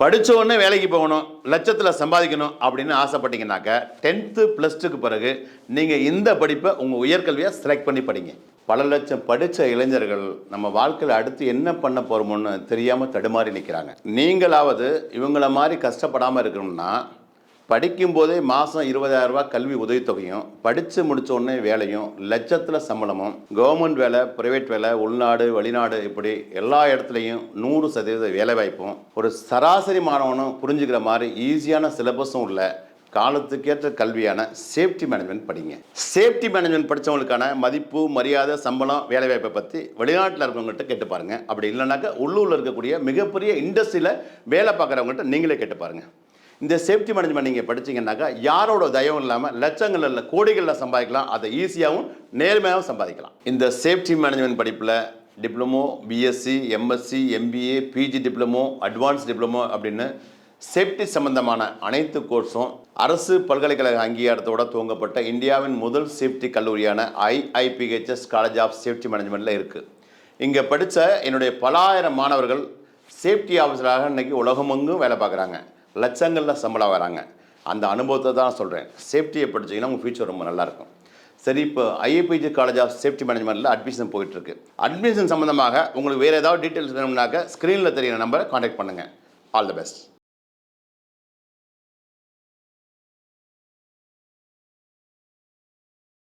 படித்த உடனே வேலைக்கு போகணும், லட்சத்தில் சம்பாதிக்கணும் அப்படின்னு ஆசைப்பட்டீங்கன்னாக்க 10th + 2க்கு பிறகு நீங்கள் இந்த படிப்பை உங்கள் உயர்கல்வியாக செலக்ட் பண்ணி படிங்க. பல லட்சம் படித்த இளைஞர்கள் நம்ம வாழ்க்கையில் அடுத்து என்ன பண்ண போகிறோமோன்னு தெரியாமல் தடுமாறி நிற்கிறாங்க. நீங்களாவது இவங்கள மாதிரி கஷ்டப்படாமல் இருக்கணும்னா படிக்கும்போதே மாதம் 20,000 ரூபா கல்வி உதவித்தொகையும், படித்து முடித்த உடனே வேலையும், லட்சத்தில் சம்பளமும், கவர்மெண்ட் வேலை, ப்ரைவேட் வேலை, உள்நாடு வெளிநாடு இப்படி எல்லா இடத்துலையும் 100% வேலைவாய்ப்பும், ஒரு சராசரி மாணவனும் புரிஞ்சுக்கிற மாதிரி ஈஸியான சிலபஸும் உள்ள காலத்துக்கேற்ற கல்வியான சேஃப்டி மேனேஜ்மெண்ட் படிங்க. சேஃப்டி மேனேஜ்மெண்ட் படித்தவங்களுக்கான மதிப்பு, மரியாதை, சம்பளம், வேலைவாய்ப்பை பற்றி வெளிநாட்டில் இருக்கவங்ககிட்ட கேட்டு பாருங்கள். அப்படி இல்லைனாக்கா உள்ளூரில் இருக்கக்கூடிய மிகப்பெரிய இண்டஸ்ட்ரியில் வேலை பார்க்குறவங்ககிட்ட நீங்களே கேட்டு பாருங்கள். இந்த சேஃப்டி மேனேஜ்மெண்ட் நீங்கள் படிச்சிங்கன்னாக்கா யாரோட தயவும் இல்லாமல் லட்சங்கள் இல்லை கோடிகளில் சம்பாதிக்கலாம். அதை ஈஸியாகவும் நேர்மையாகவும் சம்பாதிக்கலாம். இந்த சேஃப்டி மேனேஜ்மெண்ட் படிப்பில் diploma, BSc, MSc, MBA, PG diploma, advance diploma அப்படின்னு சேஃப்டி சம்பந்தமான அனைத்து கோர்ஸும் அரசு பல்கலைக்கழக அங்கீகாரத்தோடு துவங்கப்பட்ட இந்தியாவின் முதல் சேஃப்டி கல்லூரியான IIPHS காலேஜ் ஆஃப் சேஃப்டி மேனேஜ்மெண்ட்டில் இருக்குது. இங்கே படித்த என்னுடைய பல ஆயிரம் மாணவர்கள் சேஃப்டி ஆஃபீஸராக இன்றைக்கி உலகமெங்கும் வேலை பார்க்குறாங்க. லட்சங்களில் சம்பளம் வராங்க. அந்த அனுபவத்தை தான் சொல்கிறேன். சேஃப்டியை படிச்சிங்கன்னா உங்கள் ஃபியூச்சர் ரொம்ப நல்லாயிருக்கும். சரி, இப்போ IIPHS காலேஜ் ஆஃப் சேஃப்டி மேனேஜ்மெண்ட்டில் அட்மிஷன் போயிட்டுருக்கு. அட்மிஷன் சம்மந்தமாக உங்களுக்கு வேறு ஏதாவது டீட்டெயில்ஸ் வேணும்னாக்க ஸ்க்ரீனில் தெரியிற நம்பரை காண்டாக்ட் பண்ணுங்கள். All the best.